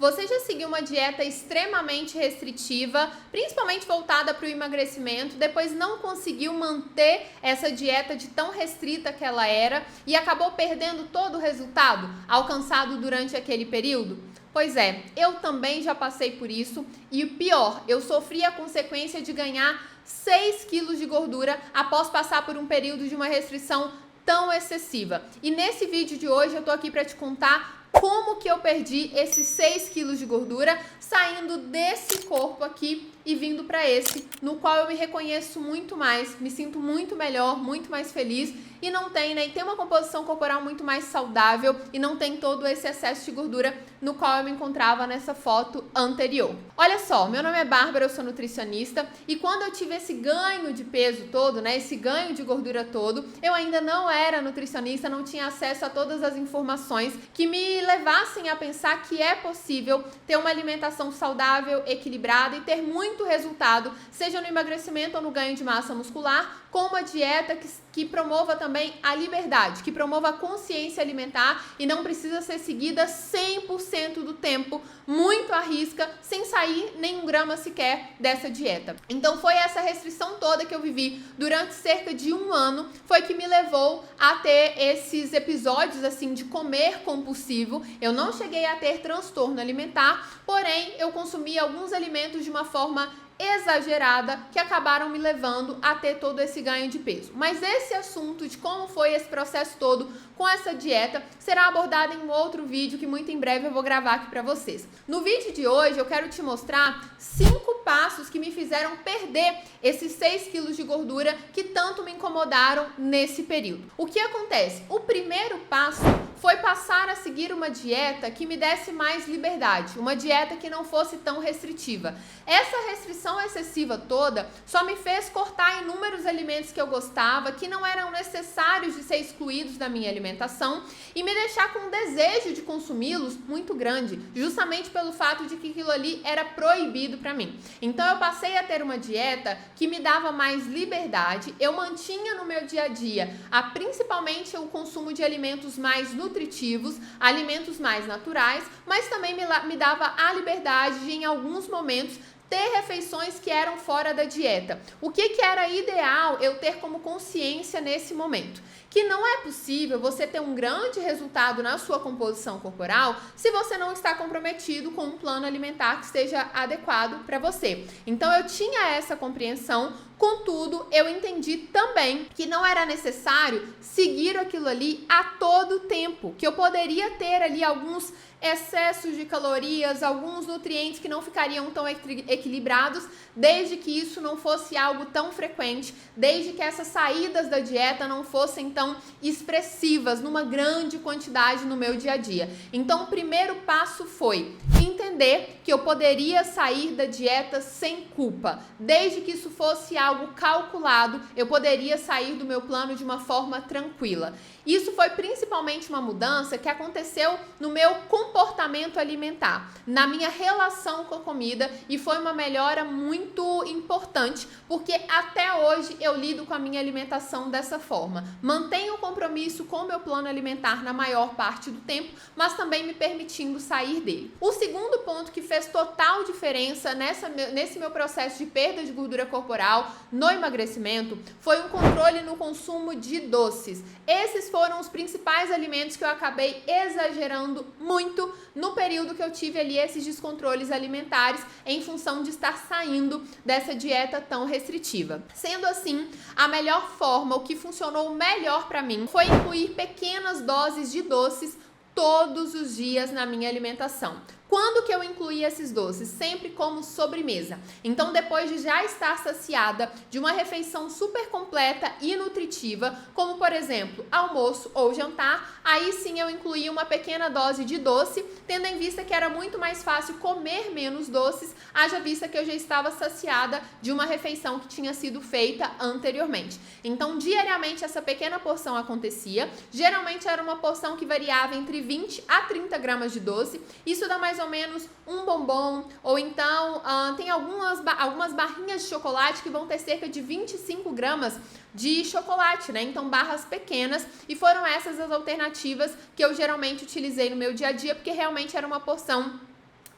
Você já seguiu uma dieta extremamente restritiva, principalmente voltada para o emagrecimento, depois não conseguiu manter essa dieta de tão restrita que ela era e acabou perdendo todo o resultado alcançado durante aquele período? Pois é, eu também já passei por isso e o pior, eu sofri a consequência de ganhar 6 quilos de gordura após passar por um período de uma restrição tão excessiva. E nesse vídeo de hoje eu tô aqui para te contar como que eu perdi esses 6 quilos de gordura saindo desse corpo aqui e vindo para esse, no qual eu me reconheço muito mais, me sinto muito melhor, muito mais feliz e não tem, né? E tem uma composição corporal muito mais saudável e não tem todo esse excesso de gordura no qual eu me encontrava nessa foto anterior. Olha só, meu nome é Bárbara, eu sou nutricionista e quando eu tive esse ganho de peso todo, né, esse ganho de gordura todo, eu ainda não era nutricionista, não tinha acesso a todas as informações que me levassem a pensar que é possível ter uma alimentação saudável, equilibrada e ter muito resultado, seja no emagrecimento ou no ganho de massa muscular, com uma dieta que promova também a liberdade, que promova a consciência alimentar e não precisa ser seguida 100% do tempo, muito à risca, sem sair nem um grama sequer dessa dieta. Então foi essa restrição toda que eu vivi durante cerca de um ano, foi que me levou a ter esses episódios assim de comer compulsivo. Eu não cheguei a ter transtorno alimentar, porém eu consumia alguns alimentos de uma forma exagerada que acabaram me levando a ter todo esse ganho de peso. Mas esse assunto de como foi esse processo todo com essa dieta será abordado em um outro vídeo que muito em breve eu vou gravar aqui para vocês. No vídeo de hoje eu quero te mostrar 5 passos que me fizeram perder esses 6 quilos de gordura que tanto me incomodaram nesse período. O que acontece? O primeiro passo foi passar a seguir uma dieta que me desse mais liberdade, uma dieta que não fosse tão restritiva. Essa restrição excessiva toda só me fez cortar inúmeros alimentos que eu gostava, que não eram necessários de ser excluídos da minha alimentação e me deixar com um desejo de consumi-los muito grande, justamente pelo fato de que aquilo ali era proibido para mim. Então eu passei a ter uma dieta que me dava mais liberdade, eu mantinha no meu dia a dia principalmente o consumo de alimentos mais nutritivos, alimentos mais naturais, mas também me dava a liberdade de, em alguns momentos, ter refeições que eram fora da dieta. O que era ideal eu ter como consciência nesse momento? Que não é possível você ter um grande resultado na sua composição corporal se você não está comprometido com um plano alimentar que esteja adequado para você. Então eu tinha essa compreensão, contudo eu entendi também que não era necessário seguir aquilo ali a todo tempo, que eu poderia ter ali alguns excessos de calorias, alguns nutrientes que não ficariam tão equilibrados, desde que isso não fosse algo tão frequente, desde que essas saídas da dieta não fossem tão expressivas, numa grande quantidade no meu dia a dia. Então o primeiro passo foi entender que eu poderia sair da dieta sem culpa, desde que isso fosse algo calculado, eu poderia sair do meu plano de uma forma tranquila. Isso foi principalmente uma mudança que aconteceu no meu comportamento alimentar, na minha relação com a comida, e foi uma melhora muito importante, porque até hoje eu lido com a minha alimentação dessa forma. Mantenho o compromisso com o meu plano alimentar na maior parte do tempo, mas também me permitindo sair dele. O segundo ponto que fez total diferença nesse meu processo de perda de gordura corporal no emagrecimento foi um controle no consumo de doces. Esses foram os principais alimentos que eu acabei exagerando muito no período que eu tive ali esses descontroles alimentares em função de estar saindo dessa dieta tão restritiva. Sendo assim, a melhor forma, o que funcionou melhor para mim foi incluir pequenas doses de doces todos os dias na minha alimentação. Quando que eu incluí esses doces? Sempre como sobremesa. Então, depois de já estar saciada de uma refeição super completa e nutritiva, como por exemplo, almoço ou jantar, aí sim eu incluí uma pequena dose de doce, tendo em vista que era muito mais fácil comer menos doces, haja vista que eu já estava saciada de uma refeição que tinha sido feita anteriormente. Então, diariamente essa pequena porção acontecia. Geralmente era uma porção que variava entre 20 a 30 gramas de doce. Isso dá mais ou menos um bombom, ou então tem algumas barrinhas de chocolate que vão ter cerca de 25 gramas de chocolate, né? Então barras pequenas, e foram essas as alternativas que eu geralmente utilizei no meu dia a dia, porque realmente era uma porção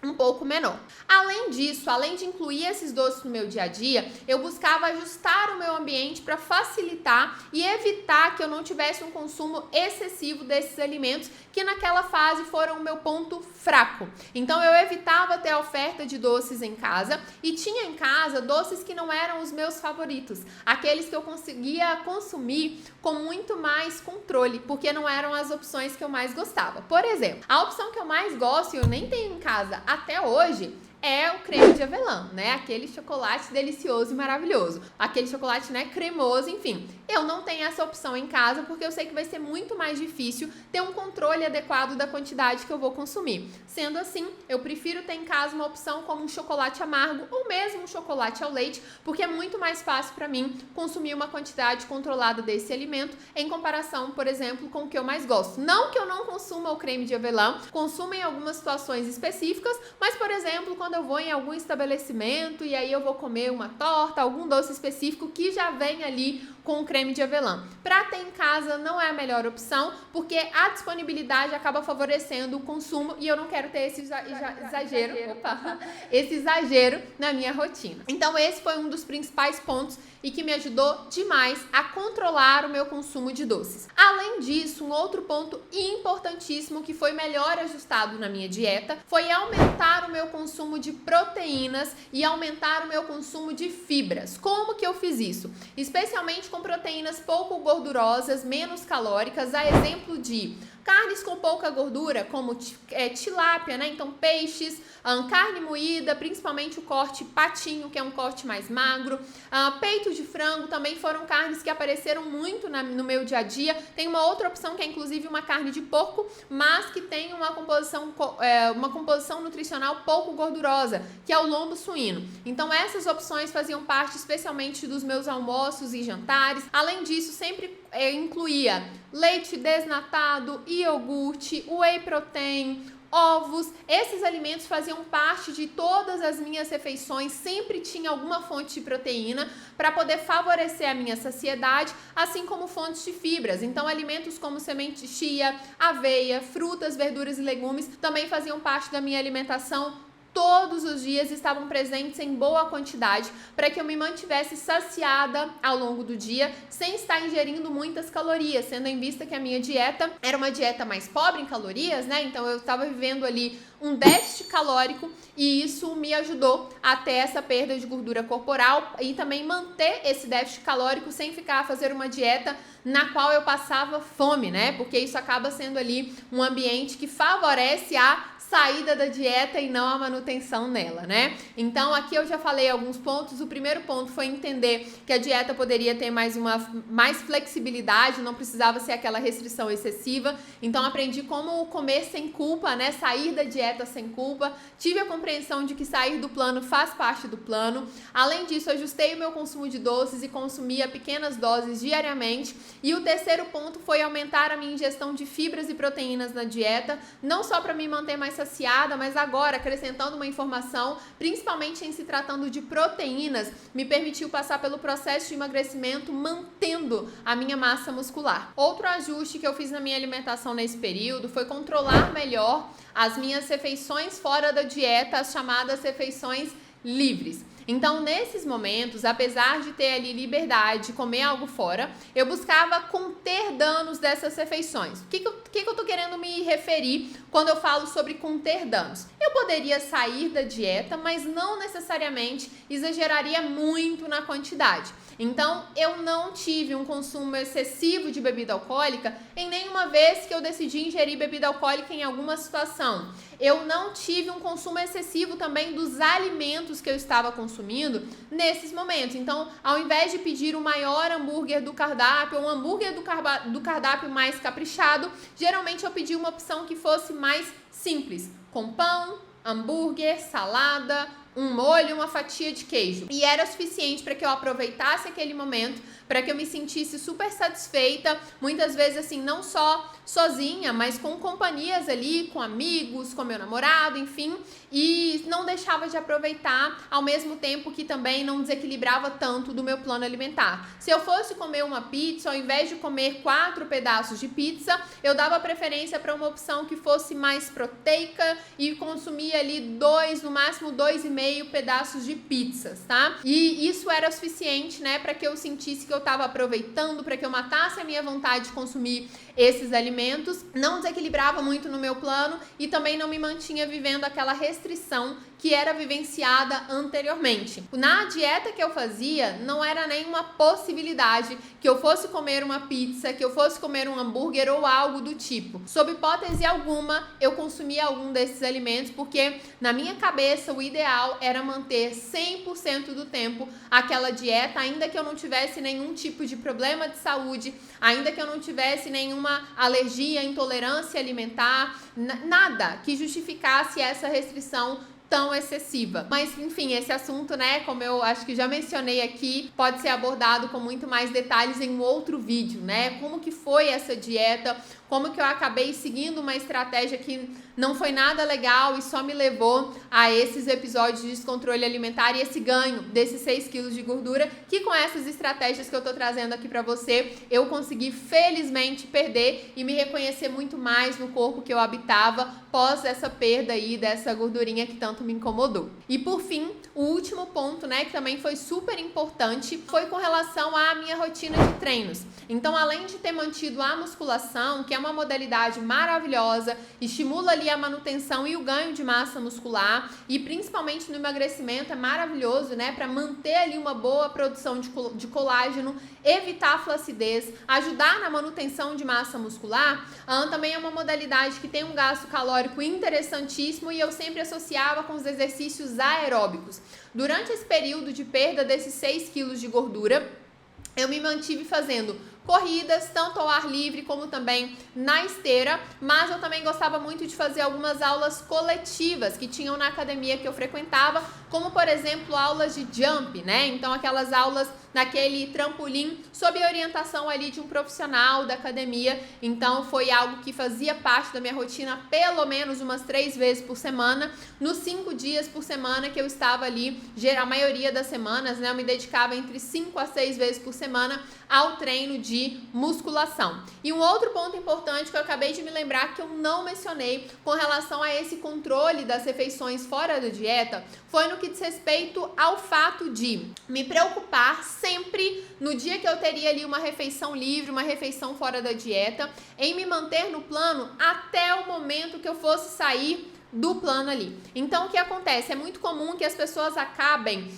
um pouco menor. Além disso, além de incluir esses doces no meu dia a dia, eu buscava ajustar o meu ambiente para facilitar e evitar que eu não tivesse um consumo excessivo desses alimentos que naquela fase foram o meu ponto fraco. Então eu evitava ter a oferta de doces em casa e tinha em casa doces que não eram os meus favoritos, aqueles que eu conseguia consumir com muito mais controle, porque não eram as opções que eu mais gostava. Por exemplo, a opção que eu mais gosto e eu nem tenho em casa até hoje é o creme de avelã, né? Aquele chocolate delicioso e maravilhoso. Aquele chocolate, né, cremoso, enfim. Eu não tenho essa opção em casa porque eu sei que vai ser muito mais difícil ter um controle adequado da quantidade que eu vou consumir. Sendo assim, eu prefiro ter em casa uma opção como um chocolate amargo ou mesmo um chocolate ao leite, porque é muito mais fácil para mim consumir uma quantidade controlada desse alimento em comparação, por exemplo, com o que eu mais gosto. Não que eu não consuma o creme de avelã, consumo em algumas situações específicas, mas, por exemplo, quando eu vou em algum estabelecimento e aí eu vou comer uma torta, algum doce específico que já vem ali com o creme de avelã. Para ter em casa não é a melhor opção, porque a disponibilidade acaba favorecendo o consumo e eu não quero ter esse exagero na minha rotina. Então esse foi um dos principais pontos e que me ajudou demais a controlar o meu consumo de doces. Além disso, um outro ponto importantíssimo que foi melhor ajustado na minha dieta foi aumentar o meu consumo de proteínas e aumentar o meu consumo de fibras. Como que eu fiz isso? Especialmente com proteínas pouco gordurosas, menos calóricas, a exemplo de carnes com pouca gordura, como tilápia, né? Então peixes, carne moída, principalmente o corte patinho, que é um corte mais magro, peito de frango, também foram carnes que apareceram muito no meu dia a dia. Tem uma outra opção que é inclusive uma carne de porco, mas que tem uma composição nutricional pouco gordurosa, que é o lombo suíno. Então essas opções faziam parte especialmente dos meus almoços e jantares. Além disso, sempre incluía leite desnatado, iogurte, whey protein, ovos. Esses alimentos faziam parte de todas as minhas refeições, sempre tinha alguma fonte de proteína para poder favorecer a minha saciedade, assim como fontes de fibras. Então alimentos como semente de chia, aveia, frutas, verduras e legumes também faziam parte da minha alimentação. Todos os dias estavam presentes em boa quantidade para que eu me mantivesse saciada ao longo do dia, sem estar ingerindo muitas calorias, sendo em vista que a minha dieta era uma dieta mais pobre em calorias, né? Então eu estava vivendo ali um déficit calórico e isso me ajudou a ter essa perda de gordura corporal e também manter esse déficit calórico sem ficar a fazer uma dieta na qual eu passava fome, né? Porque isso acaba sendo ali um ambiente que favorece a saída da dieta e não a manutenção nela, né? Então aqui eu já falei alguns pontos. O primeiro ponto foi entender que a dieta poderia ter mais flexibilidade, não precisava ser aquela restrição excessiva. Então aprendi como comer sem culpa, né? Sair da dieta sem culpa. Tive a compreensão de que sair do plano faz parte do plano. Além disso, ajustei o meu consumo de doces e consumia pequenas doses diariamente. E o terceiro ponto foi aumentar a minha ingestão de fibras e proteínas na dieta, não só para me manter mais saciada, mas agora acrescentando uma informação, principalmente em se tratando de proteínas, me permitiu passar pelo processo de emagrecimento mantendo a minha massa muscular. Outro ajuste que eu fiz na minha alimentação nesse período foi controlar melhor as minhas refeições fora da dieta, as chamadas refeições livres. Então, nesses momentos, apesar de ter ali liberdade de comer algo fora, eu buscava conter danos dessas refeições. O que eu tô querendo me referir quando eu falo sobre conter danos? Eu poderia sair da dieta, mas não necessariamente exageraria muito na quantidade. Então, eu não tive um consumo excessivo de bebida alcoólica em nenhuma vez que eu decidi ingerir bebida alcoólica em alguma situação. Eu não tive um consumo excessivo também dos alimentos que eu estava consumindo nesses momentos. Então, ao invés de pedir o maior hambúrguer do cardápio, um hambúrguer do cardápio mais caprichado, geralmente eu pedi uma opção que fosse mais simples, com pão, hambúrguer, salada, um molho e uma fatia de queijo. E era suficiente para que eu aproveitasse aquele momento, para que eu me sentisse super satisfeita, muitas vezes assim, não só sozinha, mas com companhias ali, com amigos, com meu namorado, enfim, e não deixava de aproveitar, ao mesmo tempo que também não desequilibrava tanto do meu plano alimentar. Se eu fosse comer uma pizza, ao invés de comer 4 pedaços de pizza, eu dava preferência para uma opção que fosse mais proteica e consumia ali 2, no máximo 2,5 pedaços de pizzas, tá? E isso era suficiente, né, para que eu sentisse que eu estava aproveitando, para que eu matasse a minha vontade de consumir esses alimentos, não desequilibrava muito no meu plano e também não me mantinha vivendo aquela restrição que era vivenciada anteriormente. Na dieta que eu fazia, não era nenhuma possibilidade que eu fosse comer uma pizza, que eu fosse comer um hambúrguer ou algo do tipo. Sob hipótese alguma, eu consumia algum desses alimentos, porque na minha cabeça o ideal era manter 100% do tempo aquela dieta, ainda que eu não tivesse nenhum tipo de problema de saúde, ainda que eu não tivesse nenhuma alergia, intolerância alimentar, nada que justificasse essa restrição tão excessiva. Mas, enfim, esse assunto, né, como eu acho que já mencionei aqui, pode ser abordado com muito mais detalhes em um outro vídeo, né? Como que foi essa dieta, como que eu acabei seguindo uma estratégia que não foi nada legal e só me levou a esses episódios de descontrole alimentar e esse ganho desses 6 quilos de gordura, que com essas estratégias que eu tô trazendo aqui pra você, eu consegui felizmente perder e me reconhecer muito mais no corpo que eu habitava pós essa perda aí dessa gordurinha que tanto me incomodou. E por fim, o último ponto, né, que também foi super importante, foi com relação à minha rotina de treinos. Então, além de ter mantido a musculação, que é uma modalidade maravilhosa, estimula ali a manutenção e o ganho de massa muscular e principalmente no emagrecimento é maravilhoso, né, para manter ali uma boa produção de colágeno, evitar a flacidez, ajudar na manutenção de massa muscular. Também é uma modalidade que tem um gasto calórico interessantíssimo e eu sempre associava com os exercícios aeróbicos. Durante esse período de perda desses 6 quilos de gordura, eu me mantive fazendo corridas, tanto ao ar livre como também na esteira, mas eu também gostava muito de fazer algumas aulas coletivas que tinham na academia que eu frequentava, como por exemplo aulas de jump, né? Então aquelas aulas naquele trampolim sob a orientação ali de um profissional da academia. Então foi algo que fazia parte da minha rotina pelo menos umas 3 vezes por semana, nos 5 dias por semana que eu estava ali, a maioria das semanas, né? Eu me dedicava entre 5 a 6 vezes por semana ao treino de musculação. E um outro ponto importante que eu acabei de me lembrar que eu não mencionei com relação a esse controle das refeições fora da dieta foi no que diz respeito ao fato de me preocupar sempre no dia que eu teria ali uma refeição livre, uma refeição fora da dieta, em me manter no plano até o momento que eu fosse sair do plano ali. Então o que acontece? É muito comum que as pessoas acabem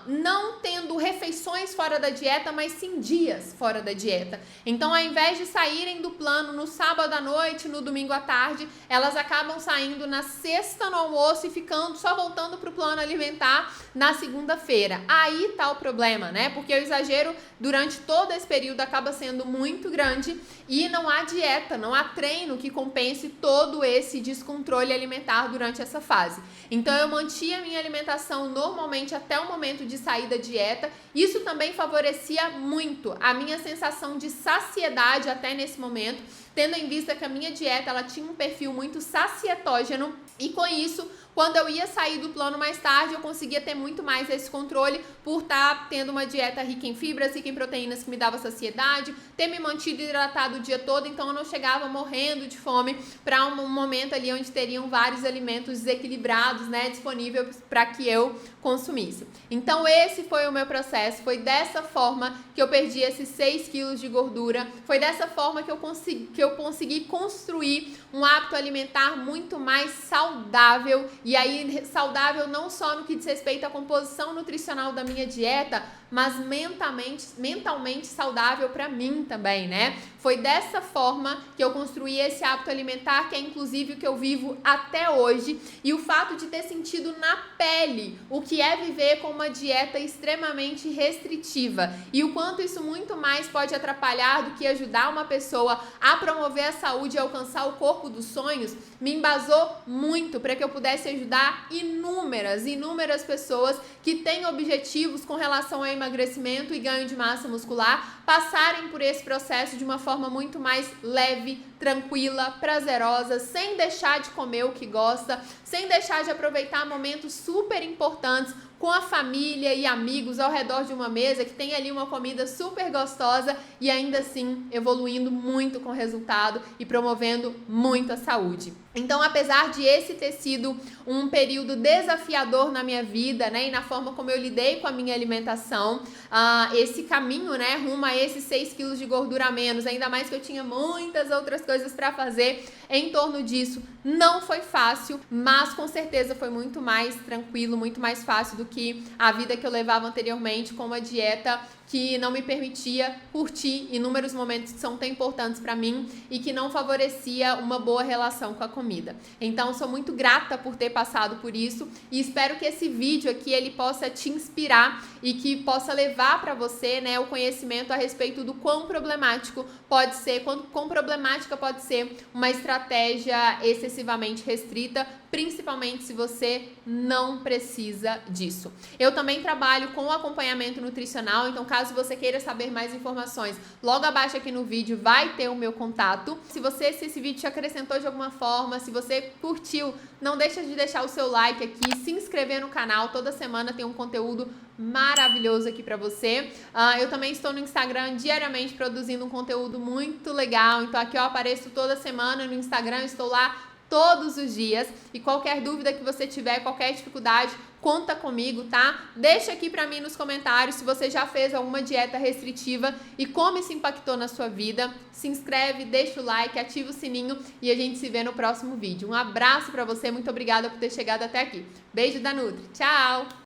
não tendo refeições fora da dieta, mas sim dias fora da dieta. Então ao invés de saírem do plano no sábado à noite, no domingo à tarde, elas acabam saindo na sexta no almoço e ficando só voltando para o plano alimentar na segunda-feira. Aí tá o problema, né? Porque o exagero durante todo esse período acaba sendo muito grande e não há dieta, não há treino que compense todo esse descontrole alimentar durante essa fase. Então eu mantinha a minha alimentação normalmente até o momento de sair da dieta. Isso também favorecia muito a minha sensação de saciedade até nesse momento, tendo em vista que a minha dieta ela tinha um perfil muito sacietógeno e com isso, quando eu ia sair do plano mais tarde, eu conseguia ter muito mais esse controle por estar tendo uma dieta rica em fibras, rica em proteínas que me dava saciedade, ter me mantido hidratado o dia todo, então eu não chegava morrendo de fome para um momento ali onde teriam vários alimentos desequilibrados, né, disponíveis para que eu consumisse. Então esse foi o meu processo, foi dessa forma que eu perdi esses 6 quilos de gordura, foi dessa forma que eu consegui construir um hábito alimentar muito mais saudável. E aí, saudável não só no que diz respeito à composição nutricional da minha dieta, mas mentalmente saudável para mim também, né? Foi dessa forma que eu construí esse hábito alimentar, que é inclusive o que eu vivo até hoje, e o fato de ter sentido na pele o que é viver com uma dieta extremamente restritiva e o quanto isso muito mais pode atrapalhar do que ajudar uma pessoa a promover a saúde e alcançar o corpo dos sonhos, me embasou muito para que eu pudesse ajudar inúmeras pessoas que têm objetivos com relação ao emagrecimento e ganho de massa muscular passarem por esse processo de uma forma muito mais leve, tranquila, prazerosa, sem deixar de comer o que gosta, sem deixar de aproveitar momentos super importantes com a família e amigos ao redor de uma mesa, que tem ali uma comida super gostosa e ainda assim evoluindo muito com o resultado e promovendo muito a saúde. Então, apesar de esse ter sido um período desafiador na minha vida, né, e na forma como eu lidei com a minha alimentação, esse caminho, né, rumo a esses 6 quilos de gordura a menos, ainda mais que eu tinha muitas outras coisas para fazer em torno disso, não foi fácil, mas com certeza foi muito mais tranquilo, muito mais fácil do que a vida que eu levava anteriormente com uma dieta que não me permitia curtir inúmeros momentos que são tão importantes para mim e que não favorecia uma boa relação com a comida. Então, sou muito grata por ter passado por isso e espero que esse vídeo aqui ele possa te inspirar e que possa levar para você, né, o conhecimento a respeito do quão problemático pode ser, quão problemática pode ser uma estratégia excessivamente restrita, principalmente se você não precisa disso. Eu também trabalho com acompanhamento nutricional, então caso você queira saber mais informações, logo abaixo aqui no vídeo vai ter o meu contato. Se esse vídeo te acrescentou de alguma forma, se você curtiu, não deixa de deixar o seu like aqui, se inscrever no canal, toda semana tem um conteúdo maravilhoso aqui pra você. Eu também estou no Instagram diariamente produzindo um conteúdo muito legal, então aqui eu apareço toda semana no Instagram, estou lá todos os dias e qualquer dúvida que você tiver, qualquer dificuldade, conta comigo, tá? Deixa aqui pra mim nos comentários se você já fez alguma dieta restritiva e como isso impactou na sua vida. Se inscreve, deixa o like, ativa o sininho e a gente se vê no próximo vídeo. Um abraço pra você, muito obrigada por ter chegado até aqui. Beijo da Nutri, tchau!